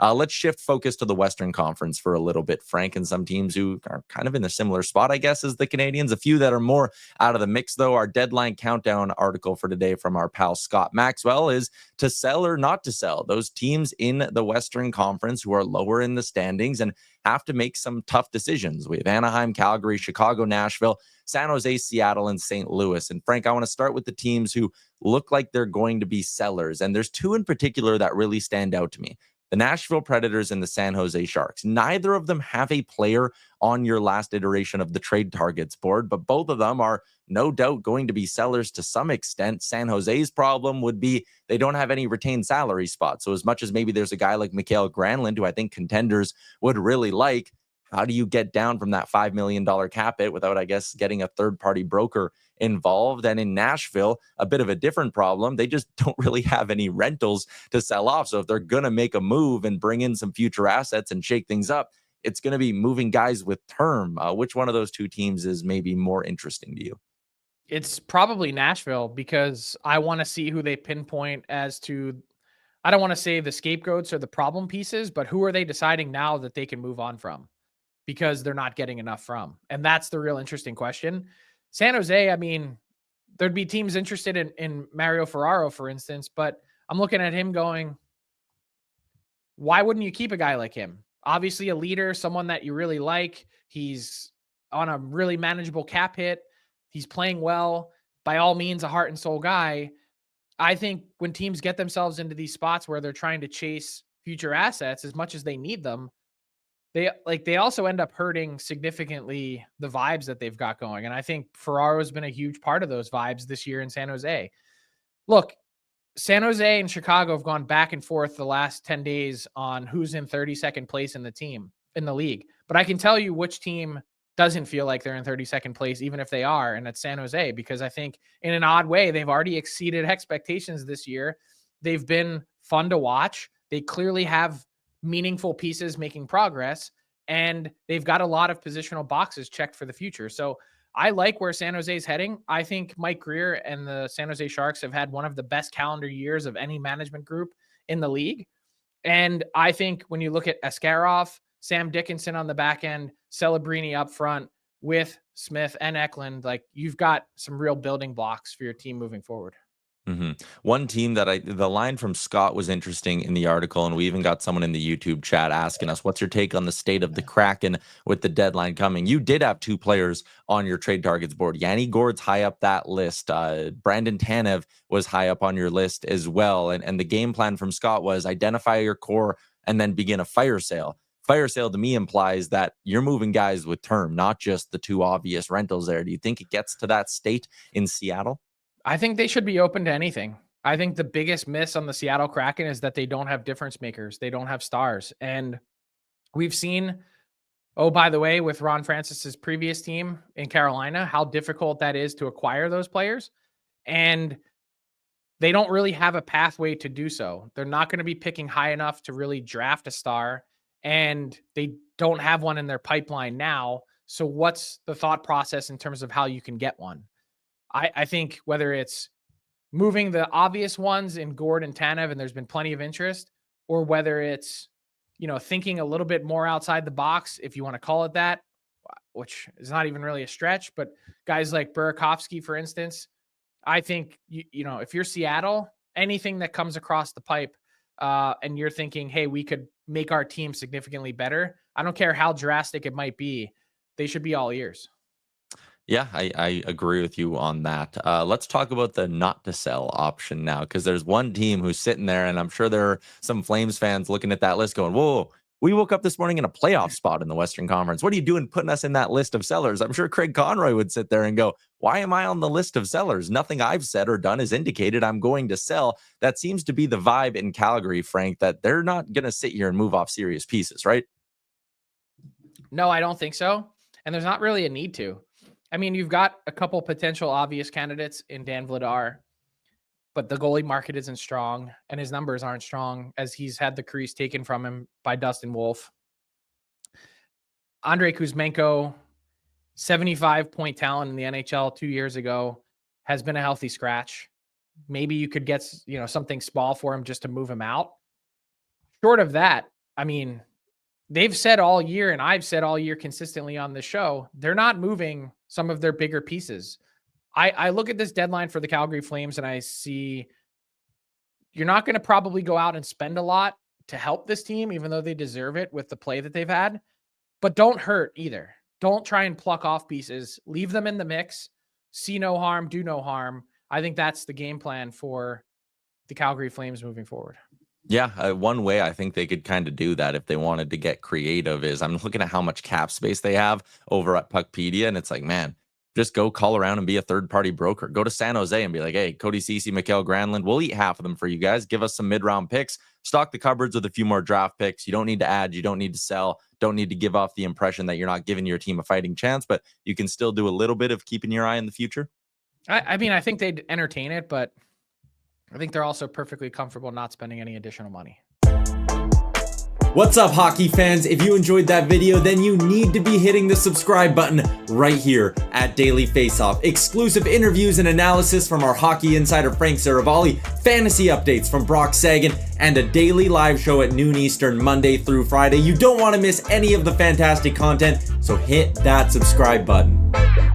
Let's shift focus to the Western Conference for a little bit, Frank, and some teams who are kind of in a similar spot, I guess, as the Canadians. A few that are more out of the mix, though. Our deadline countdown article for today from our pal Scott Maxwell is to sell or not to sell those teams in the Western Conference who are lower in the standings and have to make some tough decisions. We have Anaheim, Calgary, Chicago, Nashville, San Jose, Seattle, and St. Louis. And Frank, I want to start with the teams who look like they're going to be sellers. And there's two in particular that really stand out to me: the Nashville Predators and the San Jose Sharks. Neither of them have a player on your last iteration of the trade targets board, but both of them are no doubt going to be sellers to some extent. San Jose's problem would be they don't have any retained salary spots. So as much as maybe there's a guy like Mikael Granlund, who I think contenders would really like, how do you get down from that $5 million cap hit without, I guess, getting a third-party broker involved? And in Nashville, a bit of a different problem. They just don't really have any rentals to sell off. So if they're going to make a move and bring in some future assets and shake things up, it's going to be moving guys with term. Which one of those two teams is maybe more interesting to you? It's probably Nashville, because I want to see who they pinpoint as to, I don't want to say the scapegoats or the problem pieces, but who are they deciding now that they can move on from, because they're not getting enough from? And that's the real interesting question. San Jose, I mean, there'd be teams interested in Mario Ferraro, for instance, but I'm looking at him going, why wouldn't you keep a guy like him? Obviously a leader, someone that you really like. He's on a really manageable cap hit. He's playing well. By all means, a heart and soul guy. I think when teams get themselves into these spots where they're trying to chase future assets as much as they need them, they also end up hurting significantly the vibes that they've got going. And I think Ferraro's been a huge part of those vibes this year in San Jose. Look, San Jose and Chicago have gone back and forth the last 10 days on who's in 32nd place in the league. But I can tell you which team doesn't feel like they're in 32nd place, even if they are, and it's San Jose, because I think in an odd way, they've already exceeded expectations this year. They've been fun to watch. They clearly have meaningful pieces making progress, and they've got a lot of positional boxes checked for the future. So I like where San Jose is heading. I think Mike Grier and the San Jose Sharks have had one of the best calendar years of any management group in the league. And I think when you look at Askarov, Sam Dickinson on the back end, Celebrini up front with Smith and Eklund, like, you've got some real building blocks for your team moving forward. Mm-hmm. One team that the line from Scott was interesting in the article, and we even got someone in the YouTube chat asking us, what's your take on the state of the Kraken with the deadline coming? You did have two players on your trade targets board. Yanni Gourde's high up that list. Brandon Tanev was high up on your list as well. And the game plan from Scott was identify your core and then begin a fire sale. Fire sale to me implies that you're moving guys with term, not just the two obvious rentals there. Do you think it gets to that state in Seattle? I think they should be open to anything. I think the biggest miss on the Seattle Kraken is that they don't have difference makers. They don't have stars. And we've seen, oh, by the way, with Ron Francis's previous team in Carolina, how difficult that is to acquire those players. And they don't really have a pathway to do so. They're not going to be picking high enough to really draft a star, and they don't have one in their pipeline now. So what's the thought process in terms of how you can get one? I think whether it's moving the obvious ones in Gourde and Tanev, and there's been plenty of interest, or whether it's, thinking a little bit more outside the box, if you want to call it that, which is not even really a stretch, but guys like Burakovsky, for instance, I think, if you're Seattle, anything that comes across the pipe and you're thinking, hey, we could make our team significantly better, I don't care how drastic it might be, they should be all ears. Yeah, I agree with you on that. Let's talk about the not to sell option now, because there's one team who's sitting there, and I'm sure there are some Flames fans looking at that list going, whoa, we woke up this morning in a playoff spot in the Western Conference. What are you doing putting us in that list of sellers? I'm sure Craig Conroy would sit there and go, why am I on the list of sellers? Nothing I've said or done has indicated I'm going to sell. That seems to be the vibe in Calgary, Frank, that they're not going to sit here and move off serious pieces, right? No, I don't think so. And there's not really a need to. I mean, you've got a couple potential obvious candidates in Dan Vladar, but the goalie market isn't strong and his numbers aren't strong, as he's had the crease taken from him by Dustin Wolf. Andrei Kuzmenko, 75-point talent in the NHL 2 years ago, has been a healthy scratch. Maybe you could get, something small for him just to move him out. Short of that, I mean, they've said all year, and I've said all year consistently on this show, they're not moving some of their bigger pieces. I look at this deadline for the Calgary Flames and I see you're not going to probably go out and spend a lot to help this team, even though they deserve it with the play that they've had. But don't hurt either. Don't try and pluck off pieces. Leave them in the mix. See no harm, do no harm. I think that's the game plan for the Calgary Flames moving forward. Yeah, one way I think they could kind of do that if they wanted to get creative is I'm looking at how much cap space they have over at Puckpedia, and it's like, man, just go call around and be a third-party broker. Go to San Jose and be like, hey, Cody Ceci, Mikael Granlund, we'll eat half of them for you guys. Give us some mid-round picks. Stock the cupboards with a few more draft picks. You don't need to add. You don't need to sell. Don't need to give off the impression that you're not giving your team a fighting chance, but you can still do a little bit of keeping your eye on the future. I mean, I think they'd entertain it, but I think they're also perfectly comfortable not spending any additional money. What's up, hockey fans? If you enjoyed that video, then you need to be hitting the subscribe button right here at Daily Faceoff. Exclusive interviews and analysis from our hockey insider Frank Saravalli, fantasy updates from Brock Sagan, and a daily live show at noon Eastern, Monday through Friday. You don't want to miss any of the fantastic content, so hit that subscribe button.